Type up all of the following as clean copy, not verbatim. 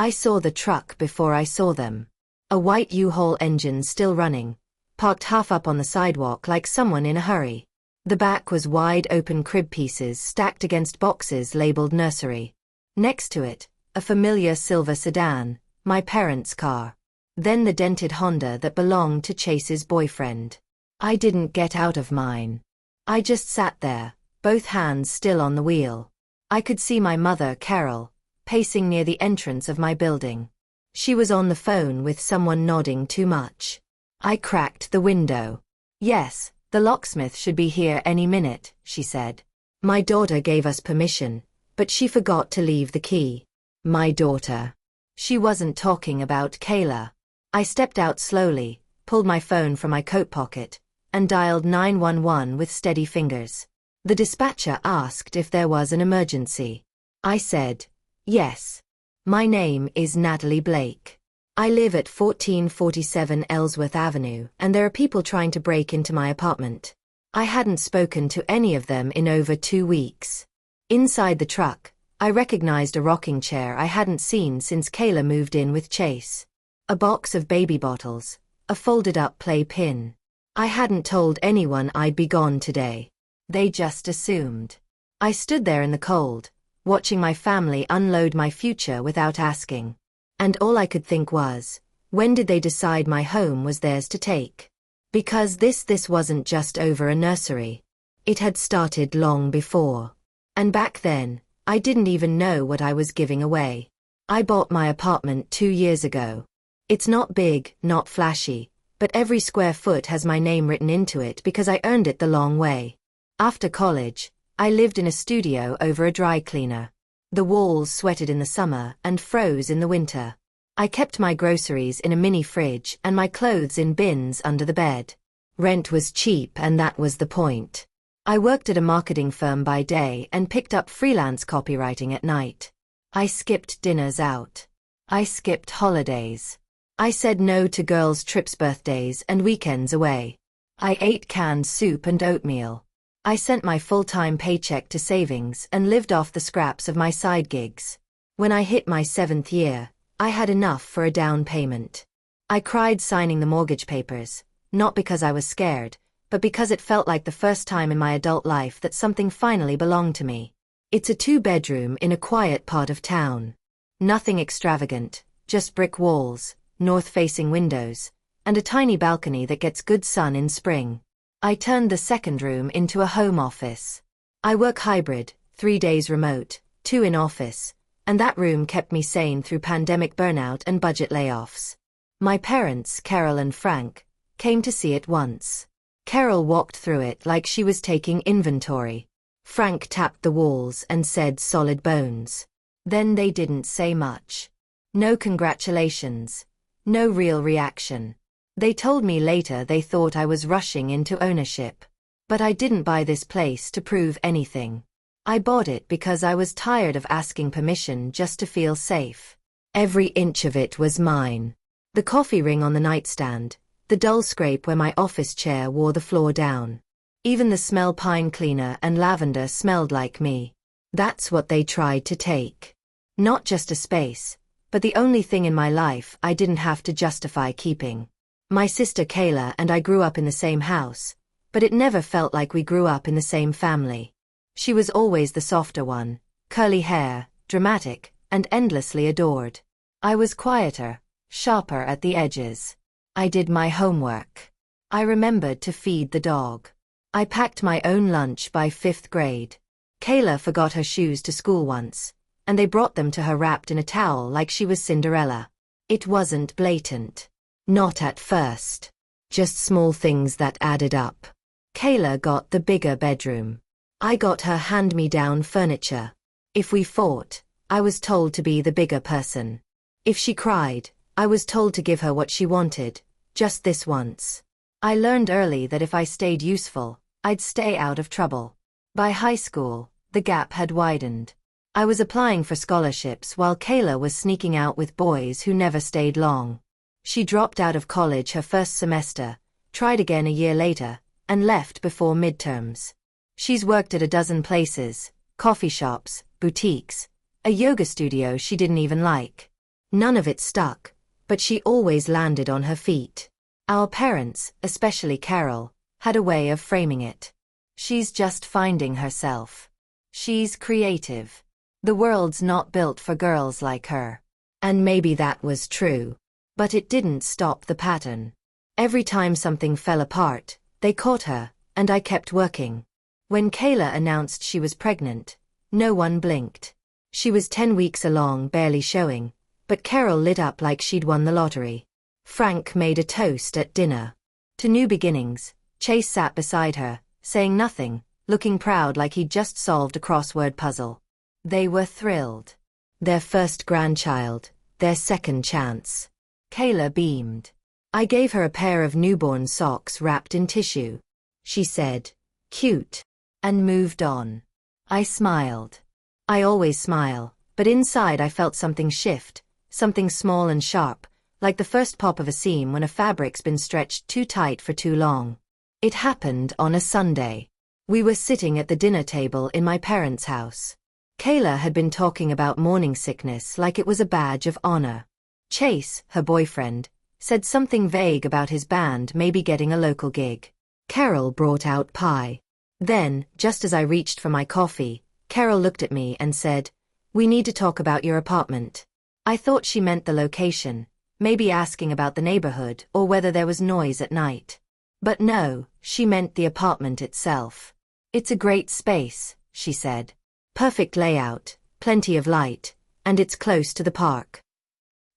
I saw the truck before I saw them. A white U-Haul engine still running, parked half up on the sidewalk like someone in a hurry. The back was wide open crib pieces stacked against boxes labeled nursery. Next to it, a familiar silver sedan, my parents' car. Then the dented Honda that belonged to Chase's boyfriend. I didn't get out of mine. I just sat there, both hands still on the wheel. I could see my mother, Carol, pacing near the entrance of my building. She was on the phone with someone nodding too much. I cracked the window. "Yes, the locksmith should be here any minute," she said. My daughter gave us permission, but she forgot to leave the key. My daughter. She wasn't talking about Kayla. I stepped out slowly, pulled my phone from my coat pocket, and dialed 911 with steady fingers. The dispatcher asked if there was an emergency. I said, "Yes. My name is Natalie Blake. I live at 1447 Ellsworth Avenue, and there are people trying to break into my apartment." I hadn't spoken to any of them in over 2 weeks. Inside the truck, I recognized a rocking chair I hadn't seen since Kayla moved in with Chase. A box of baby bottles, a folded-up play pin. I hadn't told anyone I'd be gone today. They just assumed. I stood there in the cold, watching my family unload my future without asking. And all I could think was, when did they decide my home was theirs to take? Because this wasn't just over a nursery. It had started long before. And back then, I didn't even know what I was giving away. I bought my apartment 2 years ago. It's not big, not flashy, but every square foot has my name written into it because I earned it the long way. After college, I lived in a studio over a dry cleaner. The walls sweated in the summer and froze in the winter. I kept my groceries in a mini fridge and my clothes in bins under the bed. Rent was cheap, and that was the point. I worked at a marketing firm by day and picked up freelance copywriting at night. I skipped dinners out. I skipped holidays. I said no to girls' trips, birthdays, and weekends away. I ate canned soup and oatmeal. I sent my full-time paycheck to savings and lived off the scraps of my side gigs. When I hit my 7th year, I had enough for a down payment. I cried signing the mortgage papers, not because I was scared, but because it felt like the first time in my adult life that something finally belonged to me. It's a 2-bedroom in a quiet part of town. Nothing extravagant, just brick walls, north-facing windows, and a tiny balcony that gets good sun in spring. I turned the second room into a home office. I work hybrid, 3 days remote, 2 in office, and that room kept me sane through pandemic burnout and budget layoffs. My parents, Carol and Frank, came to see it once. Carol walked through it like she was taking inventory. Frank tapped the walls and said solid bones. Then they didn't say much. No congratulations. No real reaction. They told me later they thought I was rushing into ownership. But I didn't buy this place to prove anything. I bought it because I was tired of asking permission just to feel safe. Every inch of it was mine. The coffee ring on the nightstand, the dull scrape where my office chair wore the floor down. Even the smell pine cleaner and lavender smelled like me. That's what they tried to take. Not just a space, but the only thing in my life I didn't have to justify keeping. My sister Kayla and I grew up in the same house, but it never felt like we grew up in the same family. She was always the softer one, curly hair, dramatic, and endlessly adored. I was quieter, sharper at the edges. I did my homework. I remembered to feed the dog. I packed my own lunch by 5th grade. Kayla forgot her shoes to school once, and they brought them to her wrapped in a towel like she was Cinderella. It wasn't blatant. Not at first. Just small things that added up. Kayla got the bigger bedroom. I got her hand-me-down furniture. If we fought, I was told to be the bigger person. If she cried, I was told to give her what she wanted, just this once. I learned early that if I stayed useful, I'd stay out of trouble. By high school, the gap had widened. I was applying for scholarships while Kayla was sneaking out with boys who never stayed long. She dropped out of college her first semester, tried again a year later, and left before midterms. She's worked at a dozen places, coffee shops, boutiques, a yoga studio she didn't even like. None of it stuck, but she always landed on her feet. Our parents, especially Carol, had a way of framing it. She's just finding herself. She's creative. The world's not built for girls like her. And maybe that was true. But it didn't stop the pattern. Every time something fell apart, they caught her, and I kept working. When Kayla announced she was pregnant, no one blinked. She was 10 weeks along, barely showing, but Carol lit up like she'd won the lottery. Frank made a toast at dinner. To new beginnings. Chase sat beside her, saying nothing, looking proud like he'd just solved a crossword puzzle. They were thrilled. Their first grandchild, their second chance. Kayla beamed. I gave her a pair of newborn socks wrapped in tissue. She said, "Cute," and moved on. I smiled. I always smile, but inside I felt something shift, something small and sharp, like the first pop of a seam when a fabric's been stretched too tight for too long. It happened on a Sunday. We were sitting at the dinner table in my parents' house. Kayla had been talking about morning sickness like it was a badge of honor. Chase, her boyfriend, said something vague about his band maybe getting a local gig. Carol brought out pie. Then, just as I reached for my coffee, Carol looked at me and said, "We need to talk about your apartment." I thought she meant the location, maybe asking about the neighborhood or whether there was noise at night. But no, she meant the apartment itself. "It's a great space," she said. "Perfect layout, plenty of light, and it's close to the park."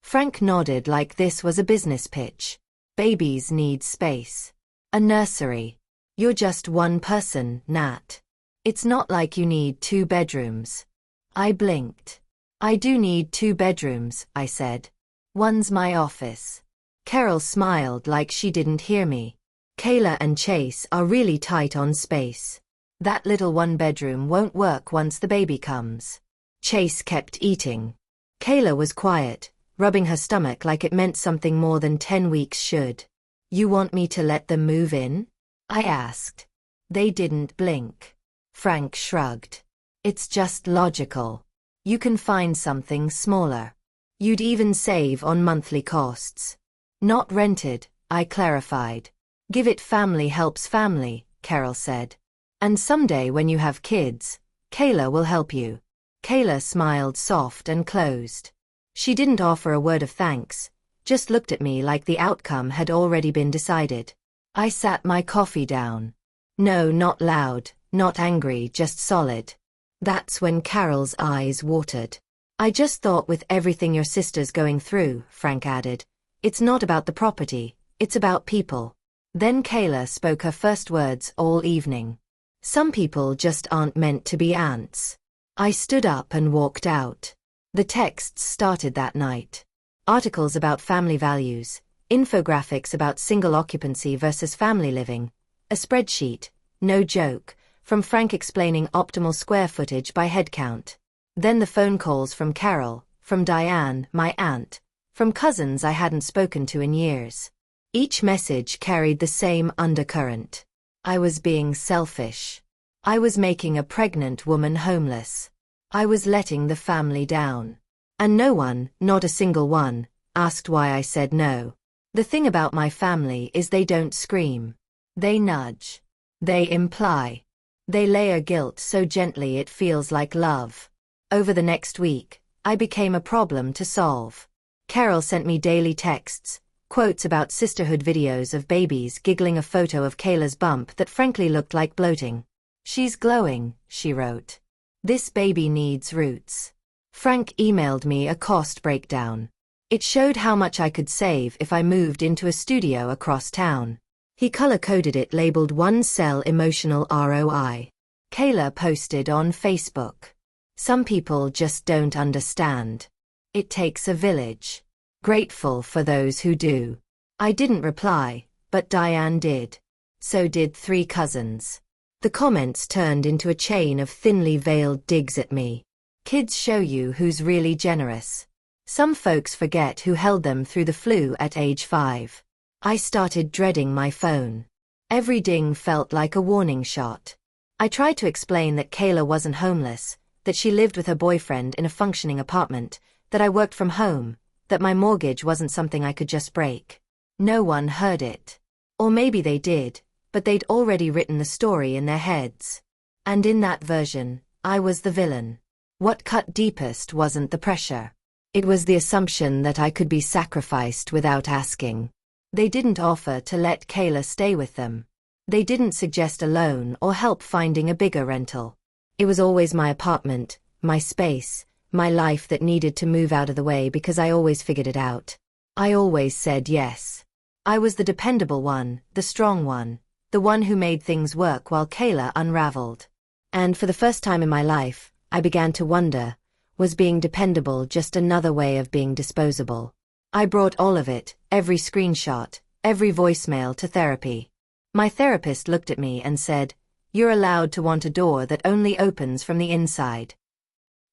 Frank nodded like this was a business pitch. Babies need space. A nursery. You're just one person, Nat. It's not like you need 2 bedrooms. I blinked. "I do need 2 bedrooms, I said. "One's my office." Carol smiled like she didn't hear me. "Kayla and Chase are really tight on space. That little 1-bedroom won't work once the baby comes." Chase kept eating. Kayla was quiet, rubbing her stomach like it meant something more than 10 weeks should. "You want me to let them move in?" I asked. They didn't blink. Frank shrugged. "It's just logical. You can find something smaller. You'd even save on monthly costs." "Not rented," I clarified. "Give it family helps family," Carol said. "And someday when you have kids, Kayla will help you." Kayla smiled soft and closed. She didn't offer a word of thanks, just looked at me like the outcome had already been decided. I sat my coffee down. No, not loud, not angry, just solid. That's when Carol's eyes watered. "I just thought with everything your sister's going through," Frank added, "it's not about the property, it's about people." Then Kayla spoke her first words all evening. "Some people just aren't meant to be ants." I stood up and walked out. The texts started that night. Articles about family values, infographics about single occupancy versus family living, a spreadsheet, no joke, from Frank explaining optimal square footage by head count. Then the phone calls from Carol, from Diane, my aunt, from cousins I hadn't spoken to in years. Each message carried the same undercurrent. I was being selfish. I was making a pregnant woman homeless. I was letting the family down. And no one, not a single one, asked why I said no. The thing about my family is they don't scream. They nudge. They imply. They layer guilt so gently it feels like love. Over the next week, I became a problem to solve. Carol sent me daily texts, quotes about sisterhood videos of babies giggling, a photo of Kayla's bump that frankly looked like bloating. "She's glowing," she wrote. "This baby needs roots." Frank emailed me a cost breakdown. It showed how much I could save if I moved into a studio across town. He color-coded it, labeled "one cell emotional ROI." Kayla posted on Facebook. "Some people just don't understand. It takes a village. Grateful for those who do." I didn't reply, but Diane did. So did 3 cousins. The comments turned into a chain of thinly veiled digs at me. Kids show you who's really generous. Some folks forget who held them through the flu at age 5. I started dreading my phone. Every ding felt like a warning shot. I tried to explain that Kayla wasn't homeless, that she lived with her boyfriend in a functioning apartment, that I worked from home, that my mortgage wasn't something I could just break. No one heard it. Or maybe they did, but they'd already written the story in their heads. And in that version, I was the villain. What cut deepest wasn't the pressure. It was the assumption that I could be sacrificed without asking. They didn't offer to let Kayla stay with them. They didn't suggest a loan or help finding a bigger rental. It was always my apartment, my space, my life that needed to move out of the way because I always figured it out. I always said yes. I was the dependable one, the strong one, the one who made things work while Kayla unraveled. And for the first time in my life, I began to wonder, was being dependable just another way of being disposable? I brought all of it, every screenshot, every voicemail to therapy. My therapist looked at me and said, "You're allowed to want a door that only opens from the inside."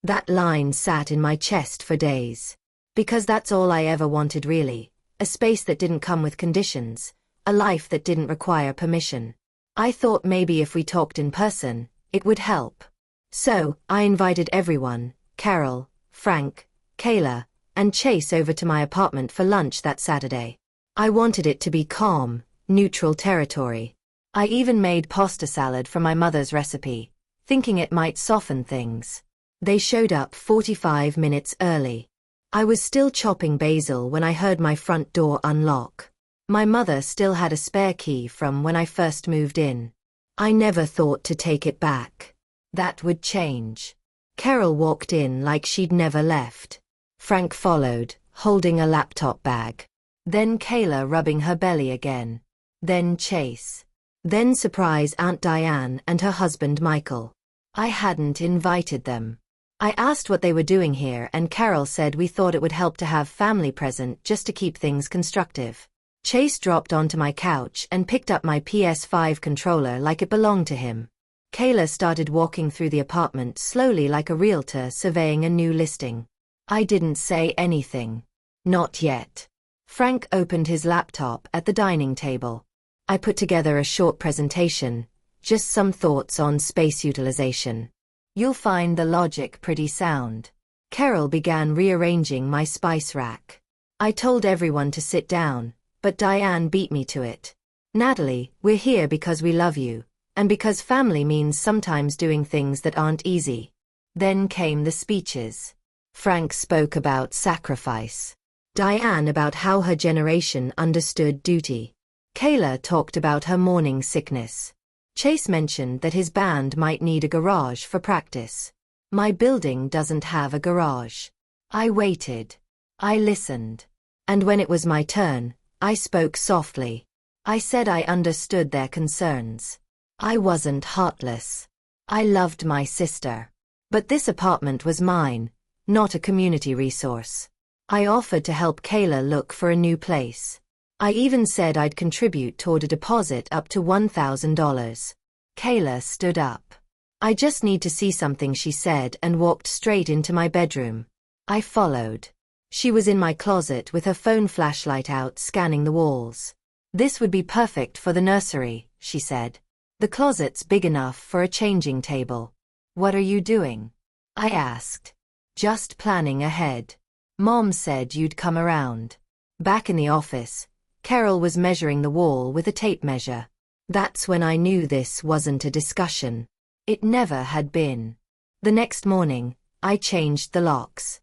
That line sat in my chest for days. Because that's all I ever wanted really. A space that didn't come with conditions. A life that didn't require permission. I thought maybe if we talked in person, it would help. So, I invited everyone, Carol, Frank, Kayla, and Chase over to my apartment for lunch that Saturday. I wanted it to be calm, neutral territory. I even made pasta salad from my mother's recipe, thinking it might soften things. They showed up 45 minutes early. I was still chopping basil when I heard my front door unlock. My mother still had a spare key from when I first moved in. I never thought to take it back. That would change. Carol walked in like she'd never left. Frank followed, holding a laptop bag. Then Kayla rubbing her belly again. Then Chase. Then surprise Aunt Diane and her husband Michael. I hadn't invited them. I asked what they were doing here and Carol said we thought it would help to have family present just to keep things constructive. Chase dropped onto my couch and picked up my PS5 controller like it belonged to him. Kayla started walking through the apartment slowly like a realtor surveying a new listing. I didn't say anything. Not yet. Frank opened his laptop at the dining table. I put together a short presentation, just some thoughts on space utilization. You'll find the logic pretty sound. Carol began rearranging my spice rack. I told everyone to sit down, but Diane beat me to it. "Natalie, we're here because we love you, and because family means sometimes doing things that aren't easy." Then came the speeches. Frank spoke about sacrifice. Diane about how her generation understood duty. Kayla talked about her morning sickness. Chase mentioned that his band might need a garage for practice. My building doesn't have a garage. I waited. I listened. And when it was my turn, I spoke softly. I said I understood their concerns. I wasn't heartless. I loved my sister. But this apartment was mine, not a community resource. I offered to help Kayla look for a new place. I even said I'd contribute toward a deposit up to $1,000. Kayla stood up. "I just need to see something," she said and walked straight into my bedroom. I followed. She was in my closet with her phone flashlight out scanning the walls. "This would be perfect for the nursery," she said. "The closet's big enough for a changing table." "What are you doing?" I asked. "Just planning ahead. Mom said you'd come around." Back in the office, Carol was measuring the wall with a tape measure. That's when I knew this wasn't a discussion. It never had been. The next morning, I changed the locks.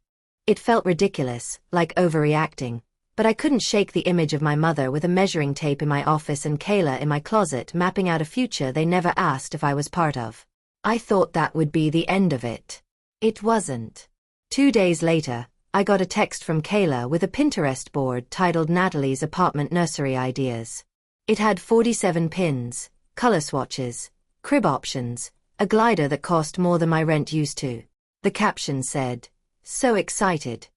It felt ridiculous, like overreacting, but I couldn't shake the image of my mother with a measuring tape in my office and Kayla in my closet mapping out a future they never asked if I was part of. I thought that would be the end of it. It wasn't. 2 days later, I got a text from Kayla with a Pinterest board titled Natalie's Apartment Nursery Ideas. It had 47 pins, color swatches, crib options, a glider that cost more than my rent used to. The caption said, "So excited."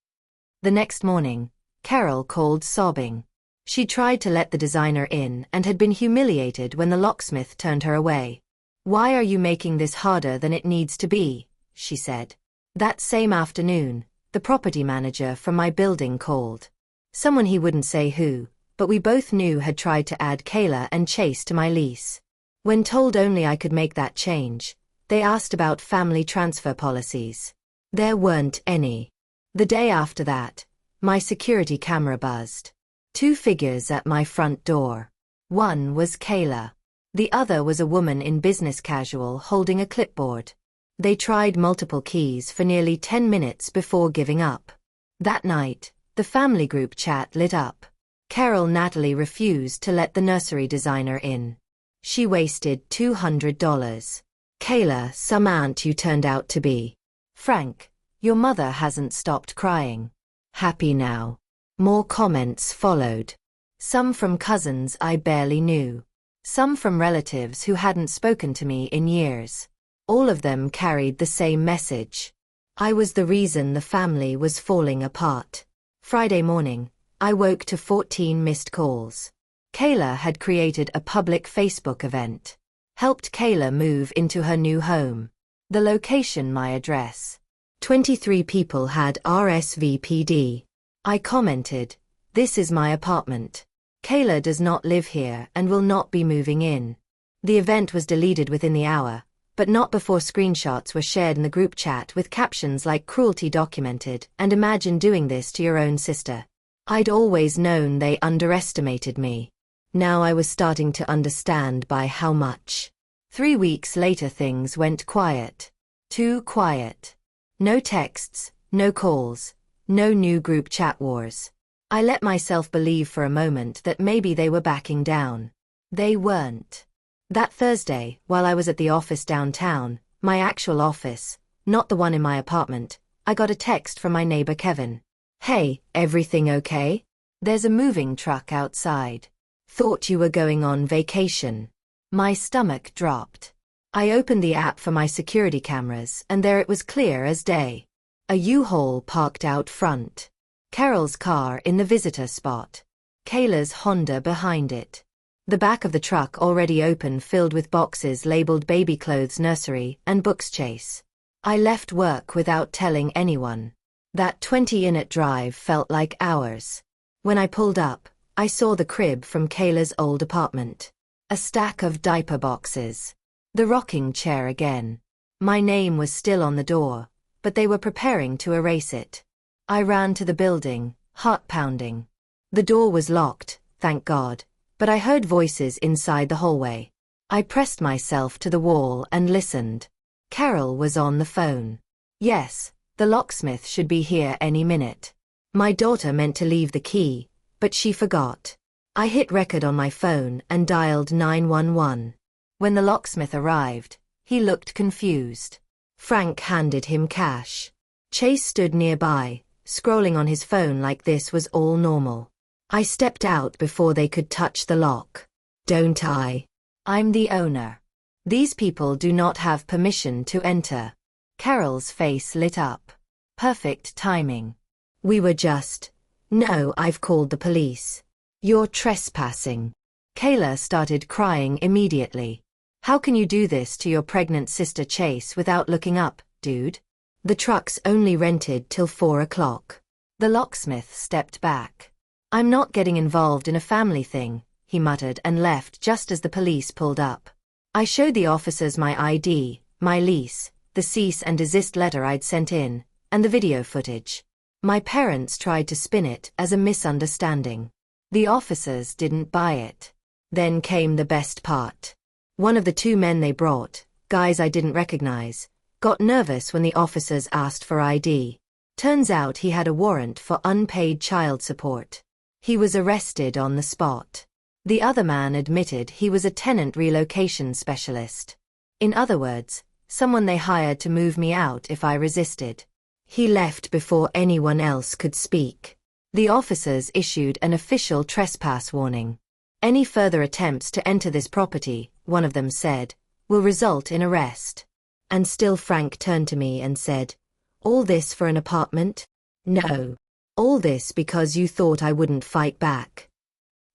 The next morning, Carol called sobbing. She tried to let the designer in and had been humiliated when the locksmith turned her away. "Why are you making this harder than it needs to be?" she said. That same afternoon, the property manager from my building called. Someone he wouldn't say who, but we both knew had tried to add Kayla and Chase to my lease. When told only I could make that change, they asked about family transfer policies. There weren't any. The day after that, My security camera buzzed. 2 figures at my front door. One was Kayla. The other was a woman in business casual holding a clipboard. They tried multiple keys for nearly 10 minutes before giving up. That night, the family group chat lit up. Carol Natalie refused to let the nursery designer in. She wasted $200. Kayla, some aunt you turned out to be. Frank, your mother hasn't stopped crying. Happy now. More comments followed. Some from cousins I barely knew. Some from relatives who hadn't spoken to me in years. All of them carried the same message. I was the reason the family was falling apart. Friday morning, I woke to 14 missed calls. Kayla had created a public Facebook event. Helped Kayla move into her new home. The location, my address. 23 people had RSVP'd. I commented, "This is my apartment. Kayla does not live here and will not be moving in." The event was deleted within the hour, but not before screenshots were shared in the group chat with captions like "cruelty documented" and "imagine doing this to your own sister." I'd always known they underestimated me. Now I was starting to understand by how much. 3 weeks later things went quiet. Too quiet. No texts, no calls, no new group chat wars. I let myself believe for a moment that maybe they were backing down. They weren't. That Thursday, while I was at the office downtown, my actual office, not the one in my apartment, I got a text from my neighbor Kevin. "Hey, everything okay? There's a moving truck outside. Thought you were going on vacation." My stomach dropped. I opened the app for my security cameras and there it was clear as day. A U-Haul parked out front. Carol's car in the visitor spot. Kayla's Honda behind it. The back of the truck already open, filled with boxes labeled baby clothes nursery and books chase. I left work without telling anyone. That 20-minute drive felt like hours. When I pulled up, I saw the crib from Kayla's old apartment. A stack of diaper boxes. The rocking chair again. My name was still on the door, but they were preparing to erase it. I ran to the building, heart pounding. The door was locked, thank God, but I heard voices inside the hallway. I pressed myself to the wall and listened. Carol was on the phone. "Yes, the locksmith should be here any minute. My daughter meant to leave the key, but she forgot." I hit record on my phone and dialed 911. When the locksmith arrived, he looked confused. Frank handed him cash. Chase stood nearby, scrolling on his phone like this was all normal. I stepped out before they could touch the lock. "Don't I? I'm the owner. These people do not have permission to enter." Carol's face lit up. Perfect timing. "We were just..." "No, I've called the police. You're trespassing." Kayla started crying immediately. "How can you do this to your pregnant sister Chase without looking up, dude? The truck's only rented till 4 o'clock. The locksmith stepped back. "I'm not getting involved in a family thing," he muttered and left just as the police pulled up. I showed the officers my ID, my lease, the cease and desist letter I'd sent in, and the video footage. My parents tried to spin it as a misunderstanding. The officers didn't buy it. Then came the best part. One of the 2 men they brought, guys I didn't recognize, got nervous when the officers asked for ID. Turns out he had a warrant for unpaid child support. He was arrested on the spot. The other man admitted he was a tenant relocation specialist. In other words, someone they hired to move me out if I resisted. He left before anyone else could speak. The officers issued an official trespass warning. "Any further attempts to enter this property," one of them said, "will result in arrest." And still Frank turned to me and said, "All this for an apartment? No. All this because you thought I wouldn't fight back."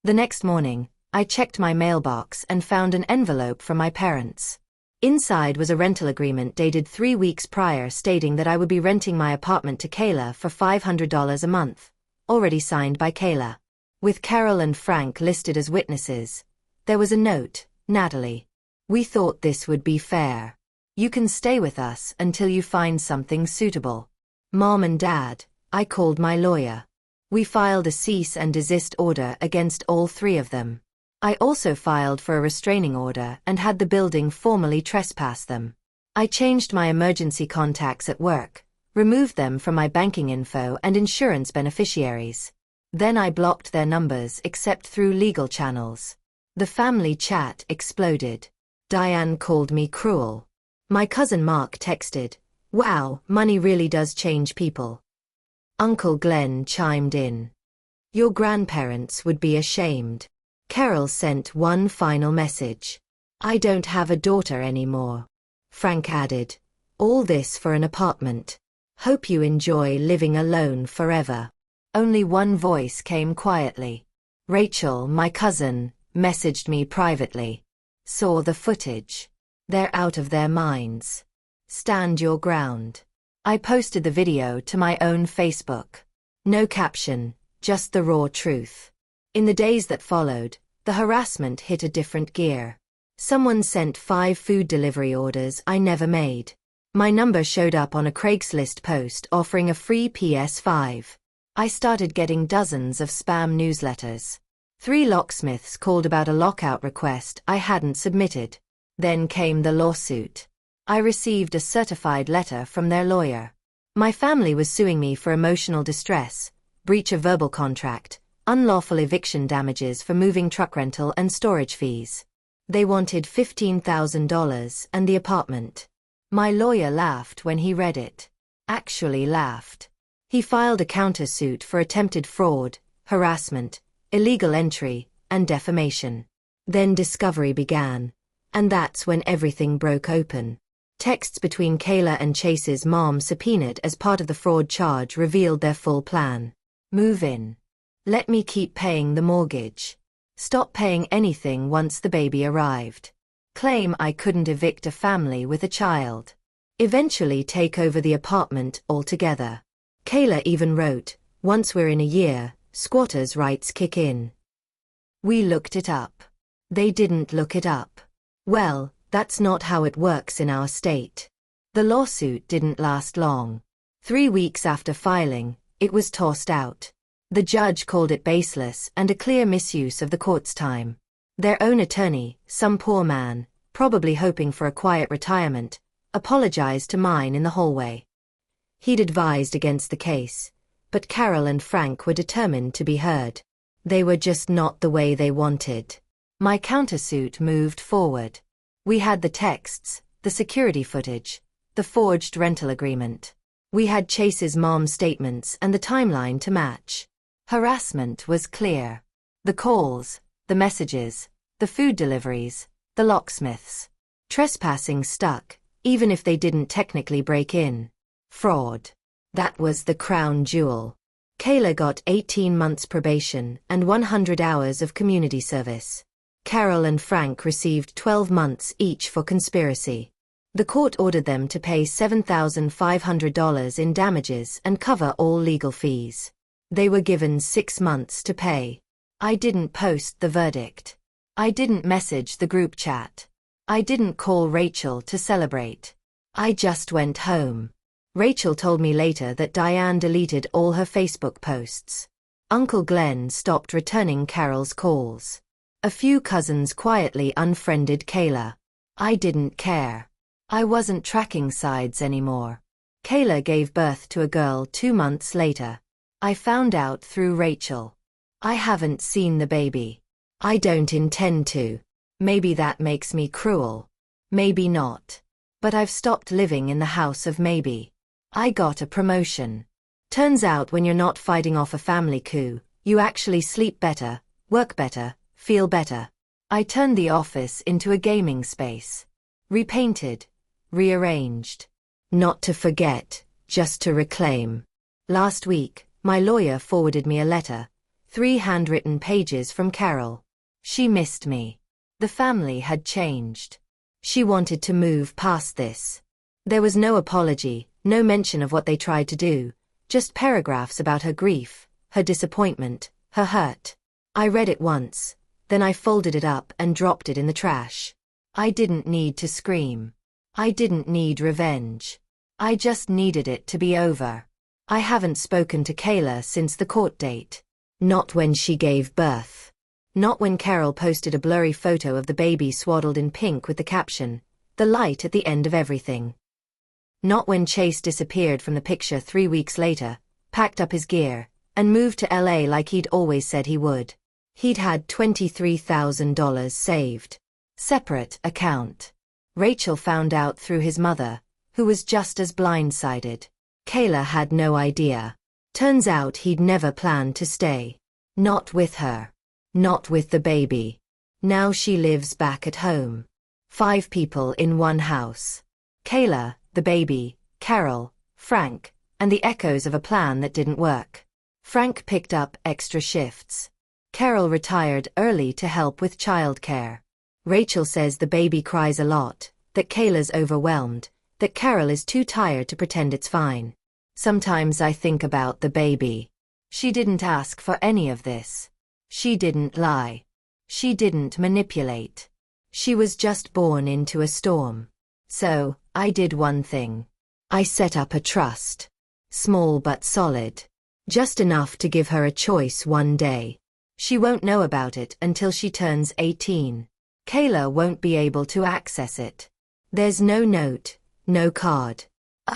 The next morning, I checked my mailbox and found an envelope from my parents. Inside was a rental agreement dated 3 weeks prior stating that I would be renting my apartment to Kayla for $500 a month, already signed by Kayla. With Carol and Frank listed as witnesses, there was a note, "Natalie. We thought this would be fair. You can stay with us until you find something suitable." Mom and Dad, I called my lawyer. We filed a cease and desist order against all three of them. I also filed for a restraining order and had the building formally trespass them. I changed my emergency contacts at work, removed them from my banking info and insurance beneficiaries. Then I blocked their numbers except through legal channels. The family chat exploded. Diane called me cruel. My cousin Mark texted, "Wow, money really does change people." Uncle Glenn chimed in, "Your grandparents would be ashamed." Carol sent one final message. "I don't have a daughter anymore." Frank added, "All this for an apartment. Hope you enjoy living alone forever." Only one voice came quietly. Rachel, my cousin, messaged me privately. "Saw the footage. They're out of their minds. Stand your ground." I posted the video to my own Facebook. No caption, just the raw truth. In the days that followed, the harassment hit a different gear. Someone sent 5 food delivery orders I never made. My number showed up on a Craigslist post offering a free PS5. I started getting dozens of spam newsletters. 3 locksmiths called about a lockout request I hadn't submitted. Then came the lawsuit. I received a certified letter from their lawyer. My family was suing me for emotional distress, breach of verbal contract, unlawful eviction damages for moving truck rental and storage fees. They wanted $15,000 and the apartment. My lawyer laughed when he read it. Actually laughed. He filed a countersuit for attempted fraud, harassment, illegal entry, and defamation. Then discovery began. And that's when everything broke open. Texts between Kayla and Chase's mom subpoenaed as part of the fraud charge revealed their full plan. Move in. Let me keep paying the mortgage. Stop paying anything once the baby arrived. Claim I couldn't evict a family with a child. Eventually take over the apartment altogether. Kayla even wrote, "Once we're in a year, squatters' rights kick in." We looked it up. They didn't look it up. Well, that's not how it works in our state. The lawsuit didn't last long. 3 weeks after filing, it was tossed out. The judge called it baseless and a clear misuse of the court's time. Their own attorney, some poor man, probably hoping for a quiet retirement, apologized to mine in the hallway. He'd advised against the case, but Carol and Frank were determined to be heard. They were just not the way they wanted. My countersuit moved forward. We had the texts, the security footage, the forged rental agreement. We had Chase's mom's statements and the timeline to match. Harassment was clear. The calls, the messages, the food deliveries, the locksmiths. Trespassing stuck, even if they didn't technically break in. Fraud. That was the crown jewel. Kayla got 18 months probation and 100 hours of community service. Carol and Frank received 12 months each for conspiracy. The court ordered them to pay $7,500 in damages and cover all legal fees. They were given 6 months to pay. I didn't post the verdict. I didn't message the group chat. I didn't call Rachel to celebrate. I just went home. Rachel told me later that Diane deleted all her Facebook posts. Uncle Glenn stopped returning Carol's calls. A few cousins quietly unfriended Kayla. I didn't care. I wasn't tracking sides anymore. Kayla gave birth to a girl 2 months later. I found out through Rachel. I haven't seen the baby. I don't intend to. Maybe that makes me cruel. Maybe not. But I've stopped living in the house of maybe. I got a promotion. Turns out when you're not fighting off a family coup, you actually sleep better, work better, feel better. I turned the office into a gaming space. Repainted. Rearranged. Not to forget, just to reclaim. Last week, my lawyer forwarded me a letter, 3 handwritten pages from Carol. She missed me. The family had changed. She wanted to move past this. There was no apology, no mention of what they tried to do, just paragraphs about her grief, her disappointment, her hurt. I read it once, then I folded it up and dropped it in the trash. I didn't need to scream. I didn't need revenge. I just needed it to be over. I haven't spoken to Kayla since the court date. Not when she gave birth. Not when Carol posted a blurry photo of the baby swaddled in pink with the caption, "The light at the end of everything." Not when Chase disappeared from the picture 3 weeks later, packed up his gear, and moved to LA like he'd always said he would. He'd had $23,000 saved. Separate account. Rachel found out through his mother, who was just as blindsided. Kayla had no idea. Turns out he'd never planned to stay. Not with her. Not with the baby. Now she lives back at home. 5 people in one house. Kayla, the baby, Carol, Frank, and the echoes of a plan that didn't work. Frank picked up extra shifts. Carol retired early to help with childcare. Rachel says the baby cries a lot, that Kayla's overwhelmed, that Carol is too tired to pretend it's fine. Sometimes I think about the baby. She didn't ask for any of this. She didn't lie. She didn't manipulate. She was just born into a storm. So, I did one thing. I set up a trust. Small but solid. Just enough to give her a choice one day. She won't know about it until she turns 18. Kayla won't be able to access it. There's no note, no card.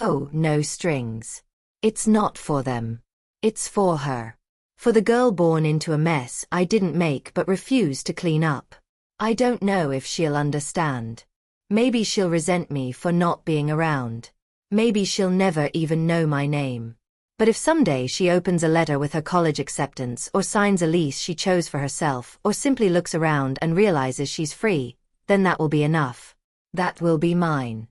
Oh, no strings. It's not for them. It's for her. For the girl born into a mess I didn't make but refuse to clean up. I don't know if she'll understand. Maybe she'll resent me for not being around. Maybe she'll never even know my name. But if someday she opens a letter with her college acceptance or signs a lease she chose for herself or simply looks around and realizes she's free, then that will be enough. That will be mine.